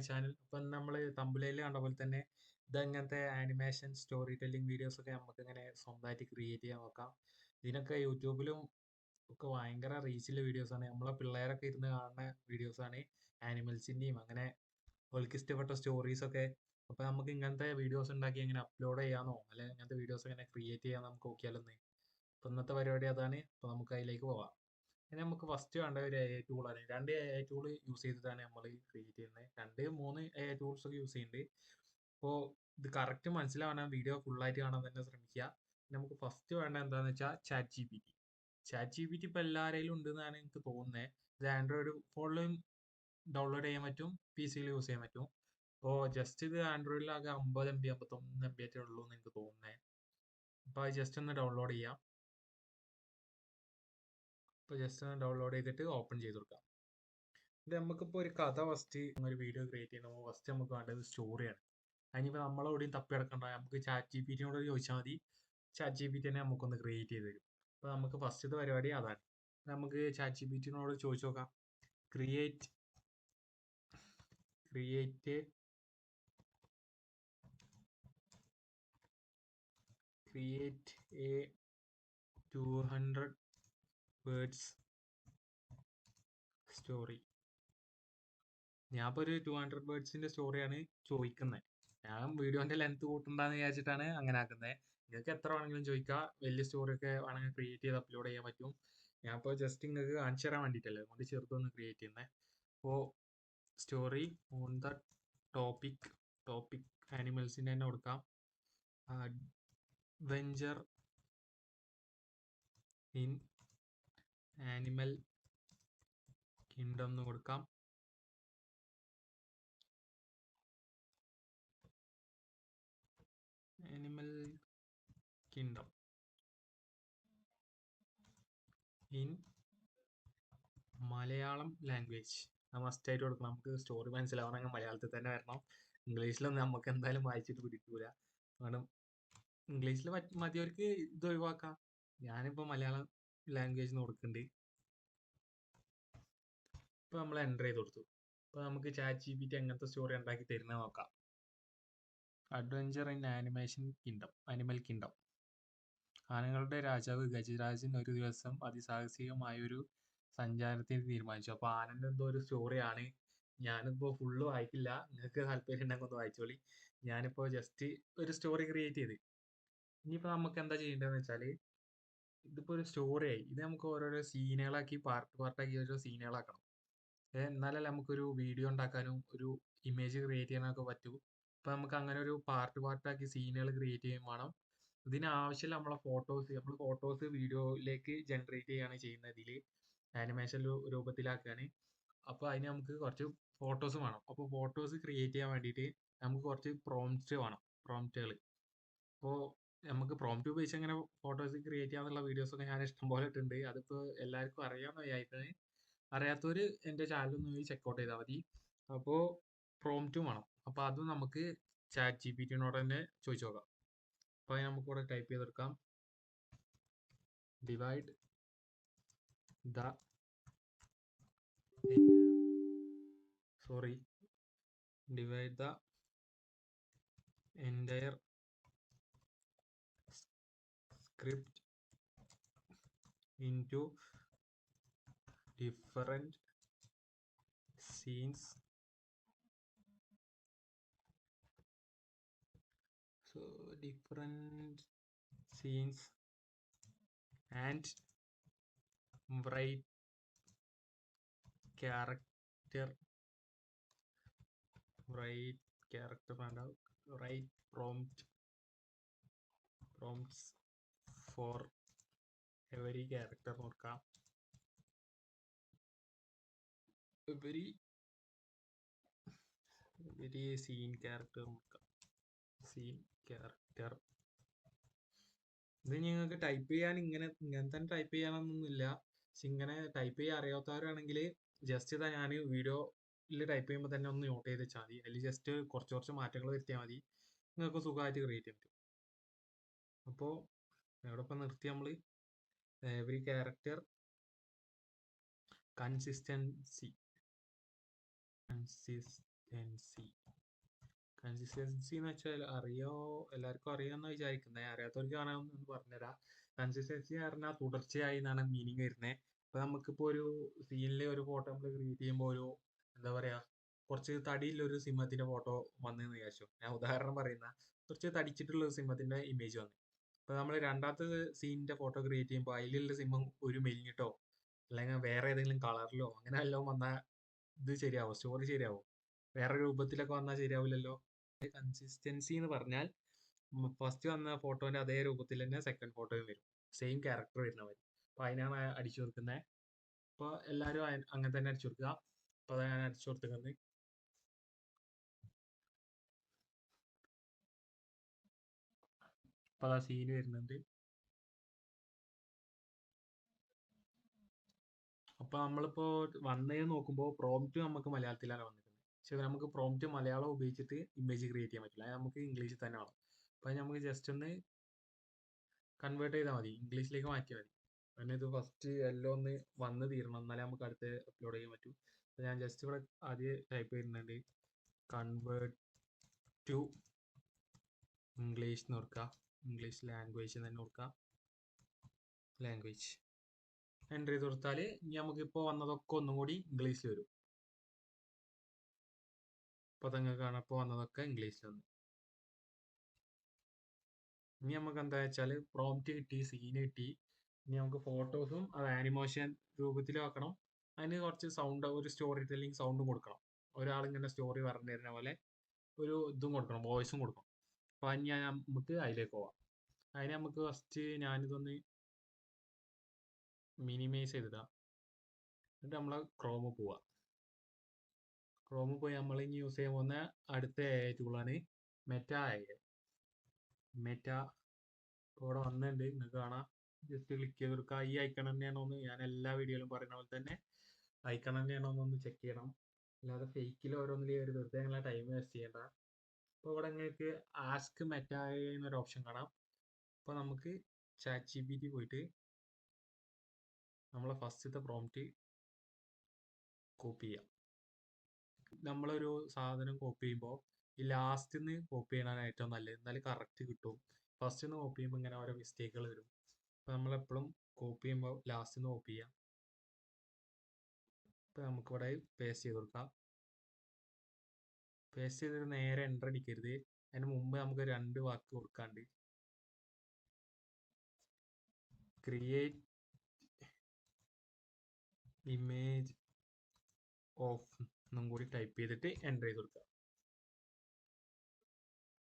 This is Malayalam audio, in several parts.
My channel. ഇപ്പം നമ്മൾ തമ്പുലയിൽ കണ്ട പോലെ തന്നെ ഇതങ്ങനത്തെ ആനിമേഷൻ സ്റ്റോറി ടെല്ലിംഗ് വീഡിയോസ് ഒക്കെ നമുക്ക് ഇങ്ങനെ സ്വന്തമായിട്ട് ക്രിയേറ്റ് ചെയ്യാൻ നോക്കാം. ഇതിനൊക്കെ യൂട്യൂബിലും ഒക്കെ ഭയങ്കര റീച്ചുള്ള വീഡിയോസ് ആണ്. നമ്മളെ പിള്ളേരൊക്കെ ഇരുന്ന് കാണുന്ന വീഡിയോസ് ആണ്. ആനിമൽസിന്റെയും അങ്ങനെ അവർക്ക് ഇഷ്ടപ്പെട്ട സ്റ്റോറീസ് ഒക്കെ. അപ്പൊ നമുക്ക് ഇങ്ങനത്തെ വീഡിയോസ് ഉണ്ടാക്കി എങ്ങനെ അപ്ലോഡ് ചെയ്യാനോ അല്ലെങ്കിൽ ഇങ്ങനത്തെ വീഡിയോസ് എങ്ങനെ ക്രിയേറ്റ് ചെയ്യാൻ നമുക്ക് നോക്കിയാലൊന്ന്. അപ്പൊ ഇന്നത്തെ പരിപാടി അതാണ്. അപ്പൊ നമുക്ക് അതിലേക്ക് പോവാം. ഇനി നമുക്ക് ഫസ്റ്റ് വേണ്ട ഒരു എ ഐ ടൂളാണ്. രണ്ട് എ ഐ ടൂൾ യൂസ് ചെയ്തിട്ടാണ് നമ്മൾ ക്രിയേറ്റ് ചെയ്യുന്നത്. 2-3 എ ഐ ടൂൾസ് ഒക്കെ യൂസ് ചെയ്യുന്നുണ്ട്. അപ്പോൾ ഇത് കറക്റ്റ് മനസ്സിലാവണം, വീഡിയോ ഫുള്ളായിട്ട് കാണാൻ തന്നെ ശ്രമിക്കുക. നമുക്ക് ഫസ്റ്റ് വേണ്ട എന്താണെന്ന് വെച്ചാൽ chat G P T. Chat G P T ഇപ്പോൾ എല്ലാവരെയും ഉണ്ടെന്നാണ് എനിക്ക് തോന്നുന്നത്. ഇത് ആൻഡ്രോയിഡ് ഫോണിലും ഡൗൺലോഡ് ചെയ്യാൻ പറ്റും, പി സിയിൽ യൂസ് ചെയ്യാൻ പറ്റും. അപ്പോൾ ജസ്റ്റ് ഇത് ആൻഡ്രോയിഡിലാകെ 50 MB 51 MB ആയിട്ടേ ഉള്ളൂ എന്ന് എനിക്ക് തോന്നുന്നത്. അപ്പോൾ അത് ജസ്റ്റ് ഒന്ന് ഡൗൺലോഡ് ചെയ്യാം. അപ്പോൾ ജസ്റ്റ് ഒന്ന് ഡൗൺലോഡ് ചെയ്തിട്ട് ഓപ്പൺ ചെയ്ത് കൊടുക്കാം. ഇത് നമുക്കിപ്പോൾ ഒരു കഥ ഫസ്റ്റ് ഒരു വീഡിയോ ക്രിയേറ്റ് ചെയ്യുമ്പോൾ ഫസ്റ്റ് നമുക്ക് വേണ്ടത് സ്റ്റോറിയാണ്. അതിനിപ്പോൾ നമ്മളെവിടെയും തപ്പി കിടക്കണ്ട, നമുക്ക് ചാറ്റ് ജി പി ടിനോട് ചോദിച്ചാൽ മതി. ചാറ്റ് ജി പി ടി തന്നെ നമുക്കൊന്ന് ക്രിയേറ്റ് ചെയ്ത് തരും. അപ്പോൾ നമുക്ക് ഫസ്റ്റത്തെ പരിപാടി അതാണ്. നമുക്ക് ചാറ്റ് ജി പി ടിനോട് ചോദിച്ചു നോക്കാം. Create A 200 words story. ഞാൻ ഇപ്പോൾ ഒരു 200 വേർഡ്സിന്റെ സ്റ്റോറിയാണ് ചോദിക്കുന്നത്. ഞാൻ വീഡിയോന്റെ ലെങ്ത് കൂട്ടണ്ടെന്ന് വിചാരിച്ചിട്ടാണ് അങ്ങനെ ആക്കുന്നത്. നിങ്ങൾക്ക് എത്ര വേണമെങ്കിലും ചോദിക്കാം. വലിയ സ്റ്റോറി ഒക്കെ വേണമെങ്കിൽ ക്രിയേറ്റ് ചെയ്ത് അപ്ലോഡ് ചെയ്യാൻ പറ്റും. ഞാൻ ഇപ്പോൾ ജസ്റ്റ് നിങ്ങൾക്ക് കാണിച്ചു തരാൻ വേണ്ടിയിട്ടല്ലേ, അതുകൊണ്ട് ചെറുതൊന്ന് ക്രിയേറ്റ് ചെയ്യുന്നത്. അപ്പോൾ സ്റ്റോറി ഓൺ ദ ടോപ്പിക് ആനിമൽസിന്റെ തന്നെ കൊടുക്കാം. അഡ്വെഞ്ചർ ഇൻ ആനിമൽ കിങ്ഡം എന്ന് കൊടുക്കാം. Animal kingdom in Malayalam language. Must ആയിട്ട് കൊടുക്കണം. നമുക്ക് സ്റ്റോറി മനസ്സിലാവണമെങ്കിൽ മലയാളത്തിൽ തന്നെ വരണം. ഇംഗ്ലീഷിലൊന്നും നമുക്ക് എന്തായാലും വായിച്ചിട്ട് പിടിക്കൂല. കാരണം ഇംഗ്ലീഷിൽ മതിയവർക്ക് ഇത് ഒഴിവാക്കാം. ഞാനിപ്പോൾ മലയാളം ലാംഗ്വേജ് കൊടുക്കുന്നുണ്ട്. ഇപ്പൊ നമ്മൾ എൻ്റർ ചെയ്ത് കൊടുത്തു. ഇപ്പൊ നമുക്ക് ചാറ്റ് ജി പി ടി എങ്ങനത്തെ സ്റ്റോറി ഉണ്ടാക്കി തരുന്നത് നോക്കാം. Adventure in animal kingdom. ആനകളുടെ രാജാവ് ഗജരാജൻ ഒരു ദിവസം അതിസാഹസികമായൊരു സഞ്ചാരത്തിന് തീരുമാനിച്ചു. അപ്പൊ ആനന്റെ എന്തോ ഒരു സ്റ്റോറിയാണ്. ഞാനിപ്പോ ഫുള്ള് വായിക്കില്ല, നിങ്ങൾക്ക് താല്പര്യം ഉണ്ടെങ്കിൽ ഒന്ന് വായിച്ചോളി. ഞാനിപ്പോ ജസ്റ്റ് ഒരു സ്റ്റോറി ക്രിയേറ്റ് ചെയ്ത്. ഇനിയിപ്പോ നമുക്ക് എന്താ ചെയ്യേണ്ടതെന്ന് വെച്ചാല്, ഇതിപ്പോ ഒരു സ്റ്റോറി ആയി. ഇത് നമുക്ക് ഓരോരോ സീനുകളാക്കി പാർട്ടാക്കി ഓരോ സീനുകളാക്കണം. എന്നാലല്ലേ നമുക്കൊരു വീഡിയോ ഉണ്ടാക്കാനും ഒരു ഇമേജ് ക്രിയേറ്റ് ചെയ്യാനൊക്കെ പറ്റൂ. അപ്പൊ നമുക്ക് അങ്ങനെ ഒരു പാർട്ടാക്കി സീനുകൾ ക്രിയേറ്റ് ചെയ്യും വേണം. ഇതിനാവശ്യമില്ല നമ്മളെ നമ്മൾ ഫോട്ടോസ് വീഡിയോയിലേക്ക് ജനറേറ്റ് ചെയ്യാണ് ചെയ്യുന്നത്. ഇതിൽ ആനിമേഷൻ രൂപത്തിലാക്കുകയാണ്. അപ്പോൾ അതിന് നമുക്ക് കുറച്ച് ഫോട്ടോസ് വേണം. അപ്പോൾ ഫോട്ടോസ് ക്രിയേറ്റ് ചെയ്യാൻ വേണ്ടിയിട്ട് നമുക്ക് കുറച്ച് പ്രോംപ്റ്റുകൾ. അപ്പോൾ നമുക്ക് പ്രോംപ്റ്റ് ഉപയോഗിച്ച് അങ്ങനെ ഫോട്ടോസ് ക്രിയേറ്റ് ചെയ്യാന്നുള്ള വീഡിയോസൊക്കെ ഞാൻ ഇഷ്ടംപോലെ ഇട്ടുണ്ട്. അതിപ്പോൾ എല്ലാവർക്കും അറിയാമെന്ന് വിചാരിക്കുന്നത്. അറിയാത്തവര് എൻ്റെ ചാനലൊന്ന് പോയി ചെക്കൗട്ട് ചെയ്താൽ മതി. അപ്പോൾ പ്രോംപ്റ്റും വേണം. അപ്പോൾ അതും നമുക്ക് ചാറ്റ് ജി പി ടിനോട് തന്നെ ചോദിച്ചു നോക്കാം. അപ്പോൾ അത് നമുക്കിവിടെ ടൈപ്പ് ചെയ്തെടുക്കാം. Divide the entire script into different scenes. So different scenes and write character write prompts for every character നോക്കാം. every scene character നോക്കാം. ഇത് നിങ്ങൾക്ക് ടൈപ്പ് ചെയ്യാൻ ഇങ്ങനെ തന്നെ ടൈപ്പ് ചെയ്യാനൊന്നുമില്ല. പക്ഷെ ഇങ്ങനെ ടൈപ്പ് ചെയ്യാൻ അറിയാത്തവരാണെങ്കിൽ ജസ്റ്റ് ഇതാ ഞാൻ വീഡിയോയിൽ ടൈപ്പ് ചെയ്യുമ്പോൾ തന്നെ ഒന്ന് നോട്ട് ചെയ്ത് വെച്ചാൽ മതി. അതിൽ ജസ്റ്റ് കുറച്ച് മാറ്റങ്ങൾ വരുത്തിയാൽ മതി. നിങ്ങൾക്ക് സുഖമായിട്ട് ക്രിയേറ്റ് ചെയ്യാൻ പറ്റും. അപ്പോൾ എവിടെ ഇപ്പം നിർത്തി നമ്മൾ എവറി ക്യാരക്ടർ കൺസിസ്റ്റൻസി കൺസിസ്റ്റൻസി എന്ന് വെച്ചാൽ എല്ലാവർക്കും അറിയാമെന്ന് വിചാരിക്കുന്നത്. അറിയാത്തവർക്ക് കാണാമെന്ന് പറഞ്ഞുതരാം. കൺസിസ്റ്റൻസി പറഞ്ഞാൽ തുടർച്ചയായി എന്നാണ് മീനിങ് വരുന്നത്. അപ്പൊ നമുക്കിപ്പോ ഒരു സീനിലെ ഒരു ഫോട്ടോ നമ്മൾ ക്രിയേറ്റ് ചെയ്യുമ്പോൾ എന്താ പറയാ, കുറച്ച് തടിയുള്ള ഒരു സിംഹത്തിന്റെ ഫോട്ടോ വന്നെന്ന് വിചാരിച്ചു. ഞാൻ ഉദാഹരണം പറയുന്ന, കുറച്ച് തടിച്ചിട്ടുള്ള ഒരു സിംഹത്തിന്റെ ഇമേജ് വന്നു. അപ്പൊ നമ്മൾ രണ്ടാമത്തെ സീനിന്റെ ഫോട്ടോ ക്രിയേറ്റ് ചെയ്യുമ്പോൾ അതിലുള്ള സിംഹം ഒരു മെലിഞ്ഞിട്ടോ അല്ലെങ്കിൽ വേറെ ഏതെങ്കിലും കളറിലോ അങ്ങനെ എല്ലാം വന്നാൽ ഇത് ശരിയാവും, സ്റ്റോറി ശരിയാവും. വേറെ രൂപത്തിലൊക്കെ വന്നാൽ ശരിയാവില്ലല്ലോ. കൺസിസ്റ്റൻസി എന്ന് പറഞ്ഞാൽ ഫസ്റ്റ് വന്ന ഫോട്ടോന്റെ അതേ രൂപത്തിൽ തന്നെ സെക്കൻഡ് ഫോട്ടോയും വരും, സെയിം ക്യാരക്ടർ വരുന്ന മതി. അപ്പൊ അതിനാണ് അടിച്ചു കൊടുക്കുന്നത്. അപ്പൊ എല്ലാരും അങ്ങനെ തന്നെ അടിച്ചു കൊടുക്കുക. അപ്പൊ അതാ ഞാൻ അടിച്ചു കൊടുക്കുന്നത്. അപ്പൊ അതാ സീന് വരുന്നുണ്ട്. അപ്പൊ നമ്മളിപ്പോ വന്നേ നോക്കുമ്പോൾ പ്രോംപ്റ്റ് നമുക്ക് മലയാളത്തിലാണ് വന്നിരിക്കുന്നത്. പക്ഷെ നമുക്ക് പ്രോംപ്റ്റ് മലയാളം ഉപയോഗിച്ചിട്ട് ഇമേജ് ക്രിയേറ്റ് ചെയ്യാൻ പറ്റില്ല, അത് നമുക്ക് ഇംഗ്ലീഷിൽ തന്നെ വേണം. അപ്പൊ നമുക്ക് ജസ്റ്റ് ഒന്ന് കൺവേർട്ട് ചെയ്താൽ മതി, ഇംഗ്ലീഷിലേക്ക് മാറ്റിയാൽ മതി. അങ്ങനെ ഇത് ഫസ്റ്റ് എല്ലാം ഒന്ന് വന്ന് തീരണം, എന്നാലേ നമുക്ക് അടുത്ത് അപ്ലോഡ് ചെയ്യാൻ പറ്റൂ. അപ്പൊ ഞാൻ ജസ്റ്റ് ഇവിടെ ആദ്യം ടൈപ്പ് ചെയ്യുന്നുണ്ട്, കൺവേർട്ട് ടു ഇംഗ്ലീഷ് എന്ന് കൊടുക്കുക. ഇംഗ്ലീഷ് ലാംഗ്വേജ് തന്നെ കൊടുക്കുക, ലാംഗ്വേജ് എൻ്റർ ചെയ്ത് കൊടുത്താൽ ഇനി നമുക്കിപ്പോൾ വന്നതൊക്കെ ഒന്നും കൂടി ഇംഗ്ലീഷിൽ വരും. ഇപ്പോൾ നിങ്ങൾക്ക് കാണാം, ഇപ്പോൾ വന്നതൊക്കെ ഇംഗ്ലീഷിൽ വന്നു. ഇനി നമുക്ക് എന്താ വെച്ചാൽ പ്രോംപ്റ്റ് കിട്ടി, സീന് കിട്ടി. ഇനി നമുക്ക് ഫോട്ടോസും അത് ആനിമേഷൻ രൂപത്തിൽ ആക്കണം. അതിന് കുറച്ച് സൗണ്ട്, ഒരു സ്റ്റോറി ടെല്ലിംഗ് സൗണ്ടും കൊടുക്കണം. ഒരാളിങ്ങനെ സ്റ്റോറി പറഞ്ഞു തരുന്ന പോലെ ഒരു ഇതും കൊടുക്കണം, വോയിസും കൊടുക്കണം. അപ്പൊ ഞാൻ നമുക്ക് അതിലേക്ക് പോവാം. അതിന് നമുക്ക് ഫസ്റ്റ് ഞാനിതൊന്ന് മിനിമൈസ് ചെയ്തിടാം. എന്നിട്ട് നമ്മളെ ക്രോമിൽ പോവാ. ക്രോമിൽ പോയി നമ്മൾ ഇനി യൂസ് ചെയ്യാൻ പോകുന്ന അടുത്ത AI ടൂളാണ് മെറ്റ AI. മെറ്റ ഇവിടെ വന്നിട്ടുണ്ട്, നിങ്ങൾക്ക് കാണാം. ജസ്റ്റ് ക്ലിക്ക് ചെയ്ത് കൊടുക്കുക. ഈ ഐക്കൺ തന്നെയാണോന്ന് ഞാൻ എല്ലാ വീഡിയോയിലും പറയുന്ന പോലെ തന്നെ ഐക്കൺ തന്നെയാണോന്നൊന്ന് ചെക്ക് ചെയ്യണം. അല്ലാതെ ഫേക്കിൽ ഓരോന്നിലും ഒരു വെറുതെ നിങ്ങളെ ടൈം വേസ്റ്റ് ചെയ്യണ്ട. അപ്പോൾ ഇവിടെ നിങ്ങൾക്ക് ആസ്ക് മെറ്റ AI എന്നൊരു ഓപ്ഷൻ കാണാം. അപ്പോൾ നമുക്ക് ChatGPT പോയിട്ട് നമ്മളെ ഫസ്റ്റത്തെ പ്രോംപ്റ്റ് കോപ്പി ചെയ്യാം. നമ്മളൊരു സാധനം കോപ്പി ചെയ്യുമ്പോൾ ഈ ലാസ്റ്റ് നിന്ന് കോപ്പി ചെയ്യണതാണ് ഏറ്റവും നല്ലത്, എന്നാലും കറക്റ്റ് കിട്ടും. ഫസ്റ്റ് നിന്ന് കോപ്പി ചെയ്യുമ്പോൾ ഇങ്ങനെ ഓരോ മിസ്റ്റേക്കുകൾ വരും. അപ്പോൾ നമ്മളെപ്പോഴും കോപ്പി ചെയ്യുമ്പോൾ ലാസ്റ്റ് നിന്ന് കോപ്പി ചെയ്യാം. ഇപ്പോൾ നമുക്കിവിടെ പേസ്റ്റ് ചെയ്ത് കൊടുക്കാം. പേസ്റ്റ് ചെയ്തിട്ട് നേരെ എൻ്റർ അടിക്കരുത്, അതിന് മുമ്പ് നമുക്ക് 2 വാക്ക് കൊടുക്കാണ്ട്. ക്രിയേറ്റ് ഇമേജ് ഓഫ് എന്നും കൂടി ടൈപ്പ് ചെയ്തിട്ട് എൻ്റർ ചെയ്ത് കൊടുക്കുക.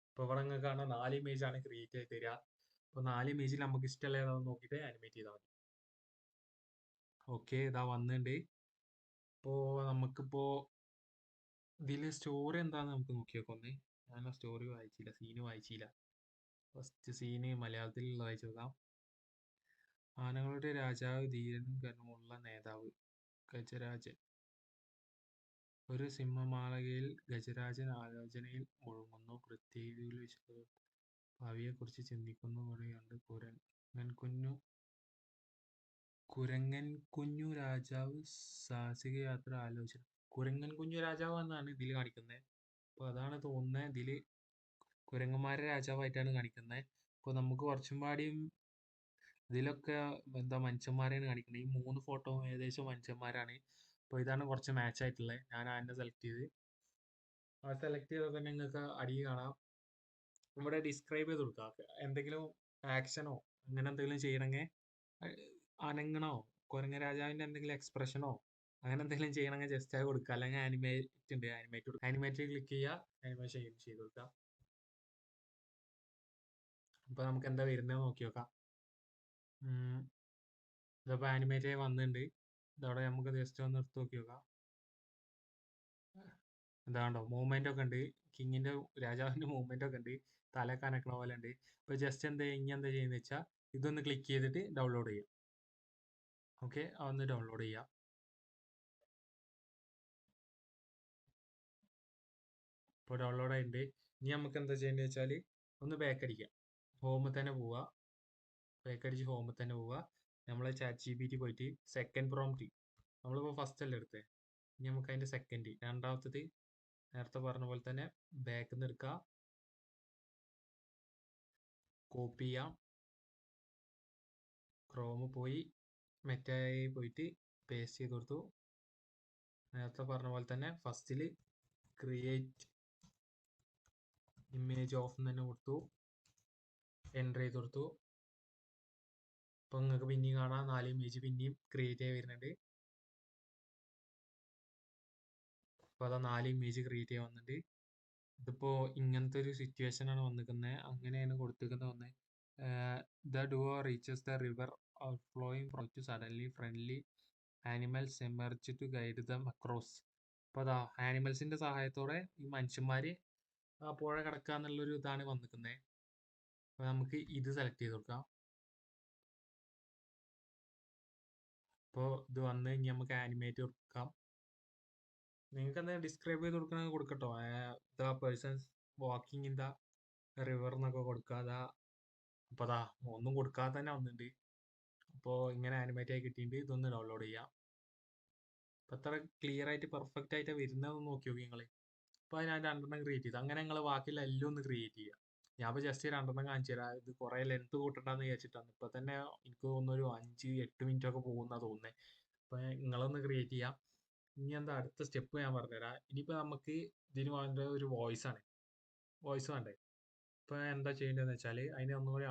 ഇപ്പോൾ ഇവിടെ നിങ്ങൾക്ക് കാണാൻ 4 ഇമേജ് ആണ് ക്രിയേറ്റ് ചെയ്ത് തരിക. അപ്പോൾ 4 ഇമേജിൽ നമുക്ക് ഇഷ്ടമുള്ള ഏതാണെന്ന് നോക്കിയിട്ട് ആനിമേറ്റ് ചെയ്താൽ മതി. ഓക്കെ, ഇതാ വന്നിട്ടുണ്ട്. ഇപ്പോൾ നമുക്കിപ്പോൾ ഇതിൽ സ്റ്റോറി എന്താണെന്ന് നമുക്ക് നോക്കി നോക്കാം. ഞാൻ സ്റ്റോറി വായിച്ചില്ല, സീന് വായിച്ചില്ല. ഫസ്റ്റ് സീന് മലയാളത്തിലുള്ള വായിച്ചു നോക്കാം. ആനകളുടെ രാജാവ്, ധീരനും കരുമുള്ള നേതാവ് ഗജരാജൻ. ഒരു സിംഹമാളികയിൽ ഗജരാജൻ ആലോചനയിൽ മുഴുകുന്നു. പൃഥ്വിയിൽ ഭാവിയെക്കുറിച്ച് ചിന്തിക്കുന്നു. കൂടെയുണ്ട് കുരങ്ങൻ കുഞ്ഞു രാജാവ് സാഹസിക യാത്ര ആലോചന. കുരങ്ങൻ കുഞ്ഞു രാജാവ് എന്നാണ് ഇതിൽ കാണിക്കുന്നത്. അപ്പൊ അതാണ് തോന്നുന്നത്, ഇതില് കുരങ്ങന്മാരുടെ രാജാവായിട്ടാണ് കാണിക്കുന്നത്. അപ്പൊ നമുക്ക് കുറച്ചും പാടിയും ഇതിലൊക്കെ എന്താ മനുഷ്യന്മാരെയാണ് കാണിക്കുന്നത്. ഈ 3 ഫോട്ടോ ഏകദേശം മനുഷ്യന്മാരാണ്. അപ്പൊ ഇതാണ് കുറച്ച് മാച്ച് ആയിട്ടുള്ളത്. ഞാൻ അതിനെ സെലക്ട് ചെയ്ത്, ആ സെലക്ട് ചെയ്താൽ തന്നെ നിങ്ങൾക്ക് അടി കാണാം. ഇവിടെ ഡിസ്ക്രൈബ് ചെയ്ത് കൊടുക്കുക. എന്തെങ്കിലും ആക്ഷനോ അങ്ങനെ എന്തെങ്കിലും ചെയ്യണമെങ്കിൽ അനങ്ങണോ, കുരങ്ങ രാജാവിന്റെ എന്തെങ്കിലും എക്സ്പ്രഷനോ അങ്ങനെ എന്തെങ്കിലും ചെയ്യണമെങ്കിൽ ജസ്റ്റ് ആയി കൊടുക്കുക. അല്ലെങ്കിൽ ആനിമേറ്റ് ഉണ്ട്, ആനിമേറ്റ് ക്ലിക്ക് ചെയ്യുക, ആനിമേഷൻ ചെയ്ത് കൊടുക്കുക. അപ്പൊ നമുക്ക് എന്താ വരുന്നത് നോക്കി നോക്കാം. ഇതിപ്പോ ആനിമേറ്റ് ആയി വന്നിട്ടുണ്ട്. ഇതവിടെ നമുക്ക് ജസ്റ്റ് ഒന്ന് എടുത്ത് നോക്കി നോക്കാം. എന്താണ്ടോ മൂവ്മെന്റ് ഒക്കെ ഉണ്ട്, കിങ്ങിന്റെ രാജാവിന്റെ മൂവ്മെന്റ് ഒക്കെ ഉണ്ട്, തല കനക്കണ പോലെ ഉണ്ട്. ഇപ്പൊ ജസ്റ്റ് ഇനി എന്താ ചെയ്യുന്നത് വെച്ചാൽ ഇതൊന്ന് ക്ലിക്ക് ചെയ്തിട്ട് ഡൗൺലോഡ് ചെയ്യാം. ഓക്കെ, അതൊന്ന് ഡൗൺലോഡ് ചെയ്യാം. ഇപ്പോൾ ഡൗൺലോഡ് ആയിട്ടുണ്ട്. ഇനി നമുക്ക് എന്താ ചെയ്യേണ്ടത് വെച്ചാൽ ഒന്ന് ബാക്ക് അടിക്കാം. ഹോമിൽ തന്നെ പോവുക, ബാക്ക് അടിച്ച് ഹോമിൽ തന്നെ പോവുക. നമ്മൾ ChatGPT പോയിട്ട് സെക്കൻഡ് പ്രോംപ്റ്റ്, നമ്മളിപ്പോൾ ഫസ്റ്റ് അല്ലേ എടുത്തത്, ഇനി നമുക്ക് അതിന്റെ സെക്കൻഡ് രണ്ടാമത്തത് നേരത്തെ പറഞ്ഞ പോലെ തന്നെ ബാക്കിൽ നിന്ന് എടുക്കുക, കോപ്പി ചെയ്യാം, ക്രോം പോയി മെറ്റയായി പോയിട്ട് പേസ്റ്റ് ചെയ്ത് കൊടുത്തു. നേരത്തെ പറഞ്ഞ പോലെ തന്നെ ഫസ്റ്റിൽ ക്രിയേറ്റ് ഇമേജ് ഓഫ് തന്നെ കൊടുത്തു, എൻ്റർ ചെയ്ത് കൊടുത്തു. അപ്പോൾ നിങ്ങൾക്ക് പിന്നെയും കാണാം 4 ഇമേജ് പിന്നെയും ക്രിയേറ്റ് ആയി വരുന്നുണ്ട്. അപ്പോൾ അതാ 4 ഇമേജ് ക്രിയേറ്റ് ചെയ്യാൻ വന്നിട്ടുണ്ട്. ഇതിപ്പോൾ ഇങ്ങനത്തെ ഒരു സിറ്റുവേഷൻ ആണ് വന്നിരിക്കുന്നത്. അങ്ങനെയാണ് കൊടുത്തിരിക്കുന്നത്. ഒന്ന് the duo reaches the river flowing from suddenly friendly animals emerge to guide them across. അപ്പോൾ അതാ ആനിമൽസിന്റെ സഹായത്തോടെ ഈ മനുഷ്യന്മാര് ആ പുഴ കടക്കുക എന്നുള്ളൊരു ഇതാണ് വന്നിരിക്കുന്നത്. അപ്പോൾ നമുക്ക് ഇത് സെലക്ട് ചെയ്ത് കൊടുക്കാം. അപ്പോൾ ഇത് വന്ന് കഴിഞ്ഞ് നമുക്ക് ആനിമേറ്റ് കൊടുക്കാം. നിങ്ങൾക്ക് എന്താ ഡിസ്ക്രൈബ് ചെയ്ത് കൊടുക്കണമെങ്കിൽ കൊടുക്കട്ടോ. The persons walking in the river എന്നൊക്കെ കൊടുക്കുക. അതാ അപ്പോൾ അതാ ഒന്നും കൊടുക്കാതെ തന്നെ വന്നിട്ടുണ്ട്. അപ്പോൾ ഇങ്ങനെ ആനിമേറ്റ് ആയി കിട്ടിയിട്ട് ഇതൊന്ന് ഡൗൺലോഡ് ചെയ്യാം. അപ്പോൾ അത്ര ക്ലിയർ ആയിട്ട് പെർഫെക്റ്റ് ആയിട്ട് വരുന്നതെന്ന് നോക്കി നോക്കി നിങ്ങൾ. അപ്പോൾ ഞാൻ 2 ക്രിയേറ്റ് ചെയ്തു. അങ്ങനെ നിങ്ങൾ ബാക്കിയുള്ള എല്ലാം ഒന്ന് ക്രിയേറ്റ് ചെയ്യുക. ഞാൻ ഇപ്പോൾ ജസ്റ്റ് 2 കാണിച്ചു തരാം. ഇത് കുറേ ലെങ്ത് കൂട്ടണ്ടെന്ന് വിചാരിച്ചിട്ടാണ്. ഇപ്പോൾ തന്നെ എനിക്ക് തോന്നുന്നു ഒരു 5-8 മിനിറ്റ് ഒക്കെ പോകുന്ന തോന്നുന്നത്. അപ്പോൾ നിങ്ങളൊന്ന് ക്രിയേറ്റ് ചെയ്യാം. ഇനി എന്താ അടുത്ത സ്റ്റെപ്പ് ഞാൻ പറഞ്ഞുതരാം. ഇനിയിപ്പോൾ നമുക്ക് ഇതിന് വേണ്ട ഒരു വോയിസ് ആണ്. വോയിസ് വേണ്ടേ? ഇപ്പോൾ എന്താ ചെയ്യേണ്ടതെന്ന് വെച്ചാൽ ഒന്നുകൂടി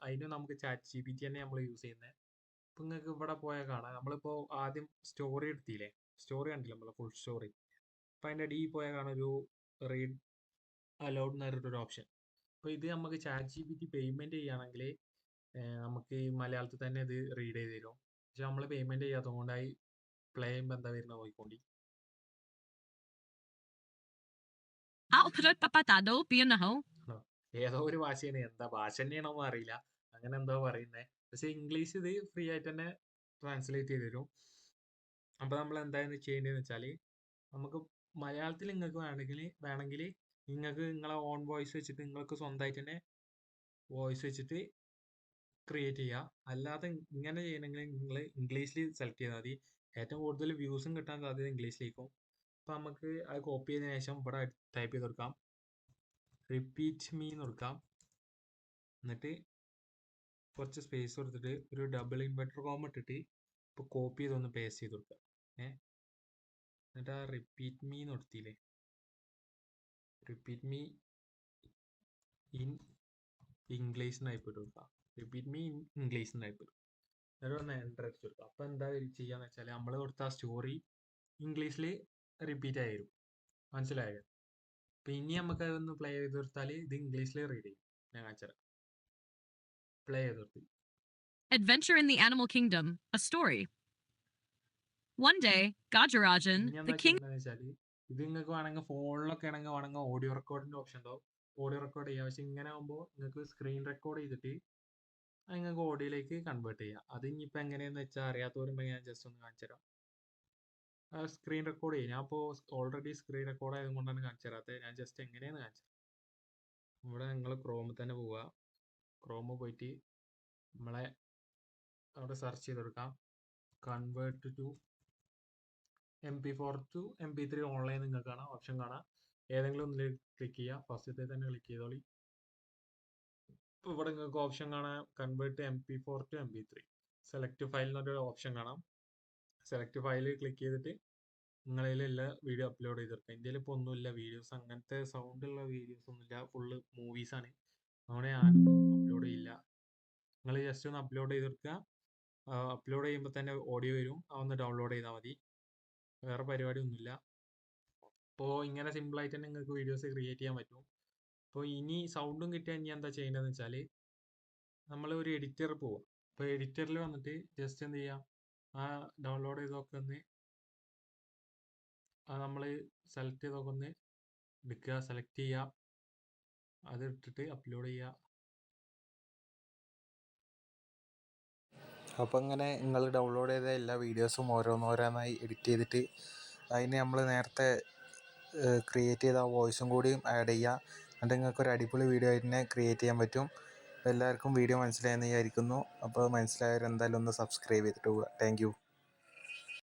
അതിന് നമുക്ക് ChatGPT തന്നെ നമ്മൾ യൂസ് ചെയ്യുന്നത്. ഇപ്പം നിങ്ങൾക്ക് ഇവിടെ പോയാൽ കാണാം. നമ്മളിപ്പോൾ ആദ്യം സ്റ്റോറി എടുത്തില്ലേ, സ്റ്റോറി കണ്ടില്ല നമ്മൾ ഫുൾ സ്റ്റോറി. അപ്പം അതിൻ്റെ അടിയിൽ പോയാൽ കാണാം ഒരു റീഡ് അലൗഡ് എന്ന് പറഞ്ഞിട്ടൊരു ഓപ്ഷൻ. അപ്പോൾ ഇത് നമുക്ക് ChatGPT പേയ്മെൻറ്റ് ചെയ്യുകയാണെങ്കിൽ നമുക്ക് ഈ മലയാളത്തിൽ തന്നെ ഇത് റീഡ് ചെയ്ത് തരും. പക്ഷെ നമ്മൾ പേയ്മെൻറ്റ് ചെയ്യാത്തത് കൊണ്ടായി പ്ലേ ചെയ്യുമ്പോൾ എന്താ വരുന്ന നോക്കിക്കൊണ്ടി. ഏതോ ഒരു ഭാഷയാണ്, എന്താ ഭാഷ തന്നെയാണോ അറിയില്ല, അങ്ങനെ എന്തോ പറയുന്നത്. പക്ഷെ ഇംഗ്ലീഷ് ഇത് ഫ്രീ ആയിട്ട് തന്നെ ട്രാൻസ്ലേറ്റ് ചെയ്ത് തരും. അപ്പൊ നമ്മൾ എന്തായാലും ചെയ്യേണ്ടതെന്ന് വെച്ചാൽ നമുക്ക് മലയാളത്തിൽ നിങ്ങൾക്ക് വേണമെങ്കിൽ നിങ്ങൾക്ക് നിങ്ങളെ ഓൺ വോയിസ് വെച്ചിട്ട് നിങ്ങൾക്ക് സ്വന്തമായിട്ട് തന്നെ വോയിസ് വെച്ചിട്ട് ക്രിയേറ്റ് ചെയ്യുക. അല്ലാതെ ഇങ്ങനെ ചെയ്യണമെങ്കിൽ നിങ്ങൾ ഇംഗ്ലീഷിൽ സെലക്ട് ചെയ്താൽ മതി. ഏറ്റവും കൂടുതൽ വ്യൂസും കിട്ടാൻ സാധ്യത ഇംഗ്ലീഷിലേക്കും. അപ്പൊ നമുക്ക് അത് കോപ്പി ചെയ്തതിനു ശേഷം ഇവിടെ ടൈപ്പ് ചെയ്ത് കൊടുക്കാം, റിപ്പീറ്റ് മീ എന്ന് കൊടുക്കാം. എന്നിട്ട് കുറച്ച് സ്പേസ് കൊടുത്തിട്ട് ഒരു ഡബിൾ ഇൻവെർട്ടർ കോമ ഇട്ടിട്ട് ഇപ്പോൾ കോപ്പി ചെയ്തൊന്ന് പേസ്റ്റ് ചെയ്ത് കൊടുക്കുക. എന്നിട്ട് ആ റിപ്പീറ്റ് മീ എന്ന് കൊടുത്തില്ലേ, repeat me in English type ഇട്ട് കൊടുക്കുക. Repeat me in English type ഇടും. എന്നിട്ട് ഒന്ന് എൻ്റർ അടിച്ച് കൊടുക്കുക. അപ്പോൾ എന്താ ചെയ്യാന്ന് വെച്ചാൽ നമ്മൾ കൊടുത്ത ആ സ്റ്റോറി ഇംഗ്ലീഷിൽ റിപ്പീറ്റ് ആയി വരും. മനസ്സിലായോ? അപ്പം ഇനി നമുക്ക് അതൊന്ന് പ്ലേ ചെയ്ത് കൊടുത്താൽ ഇത് ഇംഗ്ലീഷിൽ റീഡ് ചെയ്യും. ഞാൻ കാണിച്ചുതരാം. പ്ലേ ചെയ്ത് കൊടുത്തു. Adventure in the Animal Kingdom, a story. One day, Gajarajan, the king. ഇത് നിങ്ങൾക്ക് വേണമെങ്കിൽ ഫോണിലൊക്കെ ആണെങ്കിൽ വേണമെങ്കിൽ ഓഡിയോ റെക്കോർഡിന്റെ ഓപ്ഷൻ ഉണ്ടാവും. ഓഡിയോ റെക്കോർഡ് ചെയ്യാം. പക്ഷെ ഇങ്ങനെ ആകുമ്പോൾ നിങ്ങൾക്ക് സ്ക്രീൻ റെക്കോർഡ് ചെയ്തിട്ട് അത് നിങ്ങൾക്ക് ഓഡിയോയിലേക്ക് കൺവേർട്ട് ചെയ്യാം. അത് ഇനിയിപ്പോൾ എങ്ങനെയാന്ന് വെച്ചാൽ അറിയാത്തവരുണ്ടെങ്കിൽ ഞാൻ ജസ്റ്റ് ഒന്ന് കാണിച്ചു തരാം. സ്ക്രീൻ റെക്കോർഡ് ചെയ്യാം. ഞാൻ അപ്പോൾ ഓൾറെഡി സ്ക്രീൻ റെക്കോർഡ് ആയതുകൊണ്ടാണ് കാണിച്ചു തരാത്തത്. ഞാൻ ജസ്റ്റ് എങ്ങനെയാന്ന് കാണിച്ചു തരാം. ഇവിടെ നിങ്ങൾ ക്രോമിൽ തന്നെ പോവുക. ക്രോമിൽ പോയിട്ട് നമ്മളെ അവിടെ സെർച്ച് ചെയ്ത് കൊടുക്കാം, convert to MP4 to MP3 online നിങ്ങൾക്ക് കാണാം, ഓപ്ഷൻ കാണാം. ഏതെങ്കിലും ഒന്നിൽ ക്ലിക്ക് ചെയ്യുക. ഫസ്റ്റത്തെ തന്നെ ക്ലിക്ക് ചെയ്തോളി. ഇപ്പോൾ ഇവിടെ നിങ്ങൾക്ക് ഓപ്ഷൻ കാണാം, convert MP4 to MP3. Select file എന്നൊരു ഓപ്ഷൻ കാണാം. സെലക്ട് ഫയൽ ക്ലിക്ക് ചെയ്തിട്ട് നിങ്ങളതിലെല്ലാം വീഡിയോ അപ്ലോഡ് ചെയ്തെടുക്കുക. ഇന്ത്യയിൽ ഇപ്പോൾ ഒന്നുമില്ല വീഡിയോസ്, അങ്ങനത്തെ സൗണ്ടുള്ള വീഡിയോസ് ഒന്നുമില്ല, ഫുള്ള് മൂവീസാണ്. അതുകൊണ്ട് ഞാനൊന്നും അപ്ലോഡ് ചെയ്യില്ല. നിങ്ങൾ ജസ്റ്റ് ഒന്ന് അപ്ലോഡ് ചെയ്തെടുക്കുക. അപ്ലോഡ് ചെയ്യുമ്പോൾ തന്നെ ഓഡിയോ വരും, അതൊന്ന് ഡൗൺലോഡ് ചെയ്താൽ മതി. വേറെ പരിപാടി ഒന്നുമില്ല. അപ്പോൾ ഇങ്ങനെ സിമ്പിളായിട്ട് തന്നെ നിങ്ങൾക്ക് വീഡിയോസ് ക്രിയേറ്റ് ചെയ്യാൻ പറ്റും. അപ്പോൾ ഇനി സൗണ്ടും കിട്ടിയാൽ ഇനി എന്താ ചെയ്യേണ്ടതെന്ന് വെച്ചാൽ നമ്മൾ ഒരു എഡിറ്റർ പോവാം. അപ്പോൾ എഡിറ്ററിൽ വന്നിട്ട് ജസ്റ്റ് എന്ത് ചെയ്യാം, ആ ഡൗൺലോഡ് ചെയ്തൊക്കെ ഒന്ന് നമ്മൾ സെലക്ട് ചെയ്തൊക്കെ ഒന്ന് എടുക്കുക, സെലക്ട് ചെയ്യുക, അത് ഇട്ടിട്ട് അപ്ലോഡ് ചെയ്യുക. അപ്പോൾ ഇങ്ങനെ നിങ്ങൾ ഡൗൺലോഡ് ചെയ്ത എല്ലാ വീഡിയോസും ഓരോന്നോരോന്നായി എഡിറ്റ് ചെയ്തിട്ട് അതിന് നമ്മൾ നേരത്തെ ക്രിയേറ്റ് ചെയ്ത വോയിസും കൂടിയും ആഡ് ചെയ്യുക. എന്നിട്ട് നിങ്ങൾക്കൊരു അടിപൊളി വീഡിയോ ആയിട്ട് തന്നെ ക്രിയേറ്റ് ചെയ്യാൻ പറ്റും. എല്ലാവർക്കും വീഡിയോ മനസ്സിലായെന്ന് വിചാരിക്കുന്നു. അപ്പോൾ മനസ്സിലായവർ എന്തായാലും ഒന്ന് സബ്സ്ക്രൈബ് ചെയ്തിട്ട് പോവുക. Thank you.